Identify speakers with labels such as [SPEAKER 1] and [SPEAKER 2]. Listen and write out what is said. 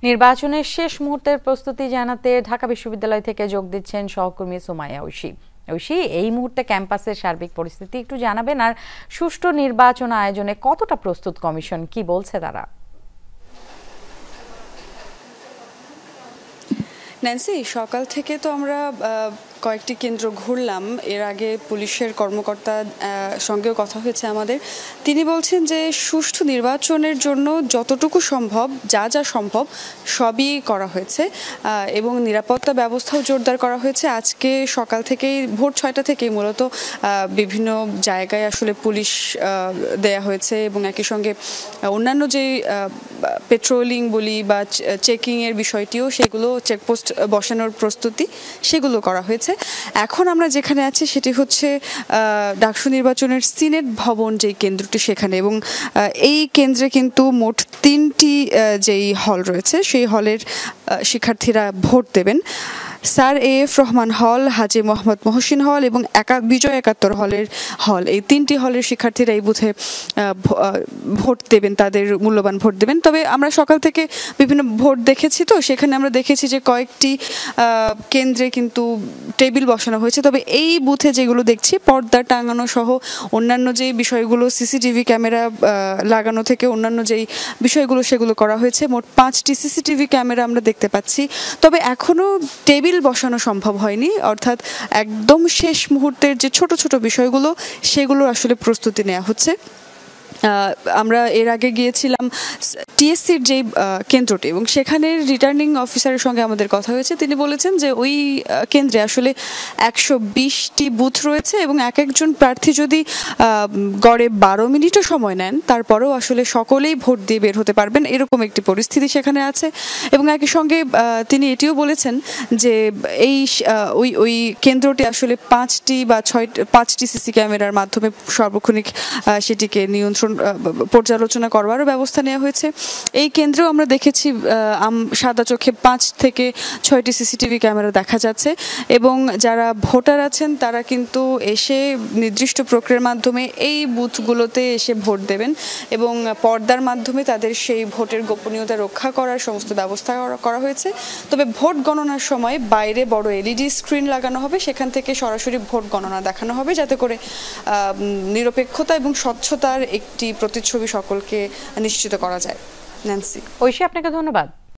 [SPEAKER 1] নির্বাচনের শেষ মুহূর্তের প্রস্তুতি জানাতে ঢাকা বিশ্ববিদ্যালয় থেকে যোগ দিচ্ছেন সহকর্মী সুমাইয়া ঐশী। ঐশী, এই মুহূর্তে ক্যাম্পাসের সার্বিক পরিস্থিতি একটু জানাবেন, আর সুষ্ঠু নির্বাচন আয়োজনে কতটা প্রস্তুত কমিশন, কি বলছে তারা?
[SPEAKER 2] ন্যান্সি, সকাল থেকে তো আমরা কয়েকটি কেন্দ্র ঘুরলাম। এর আগে পুলিশের কর্মকর্তা সঙ্গেও কথা হয়েছে আমাদের। তিনি বলছেন যে সুষ্ঠু নির্বাচনের জন্য যতটুকু সম্ভব, যা সম্ভব সবই করা হয়েছে এবং নিরাপত্তা ব্যবস্থাও জোরদার করা হয়েছে। আজকে সকাল থেকেই ভোর ৬টা থেকেই মূলত বিভিন্ন জায়গায় আসলে পুলিশ দেয়া হয়েছে এবং একই সঙ্গে অন্যান্য যে পেট্রোলিং বলি বা চেকিংয়ের বিষয়টিও, সেগুলো চেকপোস্ট বসানোর প্রস্তুতি সেগুলো করা হয়েছে। এখন আমরা যেখানে আছি সেটি হচ্ছে ডাকসু নির্বাচনের সিনেট ভবন যেই কেন্দ্রটি, সেখানে। এবং এই কেন্দ্রে কিন্তু মোট 3টি যেই হল রয়েছে, সেই হলের শিক্ষার্থীরা ভোট দেবেন। স্যার AF রহমান হল, হাজী মোহাম্মদ মহসিন হল এবং বিজয় ৭১ হল, এই 3টি হলের শিক্ষার্থীরা এই বুথে ভোট দেবেন, তাদের মূল্যবান ভোট দেবেন। তবে আমরা সকাল থেকে বিভিন্ন ভোট দেখেছি, তো সেখানে আমরা দেখেছি যে কয়েকটি কেন্দ্রে কিন্তু টেবিল বসানো হয়েছে। তবে এই বুথে যেগুলো দেখছি, পর্দা টাঙানো সহ অন্যান্য যেই বিষয়গুলো, CCTV ক্যামেরা লাগানো থেকে অন্যান্য যেই বিষয়গুলো, সেগুলো করা হয়েছে। মোট 5টি CCTV ক্যামেরা আমরা দেখতে পাচ্ছি। তবে এখনও টেবিল বসানো সম্ভব হয়নি, অর্থাৎ একদম শেষ মুহূর্তের যে ছোট ছোট বিষয়গুলো, সেগুলো আসলে প্রস্তুতি নেওয়া হচ্ছে। আমরা এর আগে গিয়েছিলাম TSCর যেই কেন্দ্রটি, এবং সেখানে রিটার্নিং অফিসারের সঙ্গে আমাদের কথা হয়েছে। তিনি বলেছেন যে ওই কেন্দ্রে আসলে 120টি বুথ রয়েছে এবং এক একজন প্রার্থী যদি গড়ে 12 মিনিটও সময় নেন, তারপরেও আসলে সকলেই ভোট দিয়ে বের হতে পারবেন, এরকম একটি পরিস্থিতি সেখানে আছে। এবং একই সঙ্গে তিনি এটিও বলেছেন যে এই ওই কেন্দ্রটি আসলে 5টি CC ক্যামেরার মাধ্যমে সার্বক্ষণিক সেটিকে নিয়ন্ত্রণ পর্যালোচনা করবারও ব্যবস্থা নেওয়া হয়েছে। এই কেন্দ্রেও আমরা দেখেছি সাদা চোখে 5 থেকে 6টি CCTV ক্যামেরা দেখা যাচ্ছে এবং যারা ভোটার আছেন তারা কিন্তু এসে নির্দিষ্ট প্রক্রিয়ার মাধ্যমে এই বুথগুলোতে এসে ভোট দেবেন এবং পর্দার মাধ্যমে তাদের সেই ভোটের গোপনীয়তা রক্ষা করার সমস্ত ব্যবস্থা করা হয়েছে। তবে ভোট গণনার সময় বাইরে বড় LED স্ক্রিন লাগানো হবে, সেখান থেকে সরাসরি ভোট গণনা দেখানো হবে, যাতে করে নিরপেক্ষতা এবং স্বচ্ছতার একটি প্রতিচ্ছবি সকলকে নিশ্চিত করা যায়। ন্যান্সি।
[SPEAKER 1] ঐশী, আপনাকে ধন্যবাদ।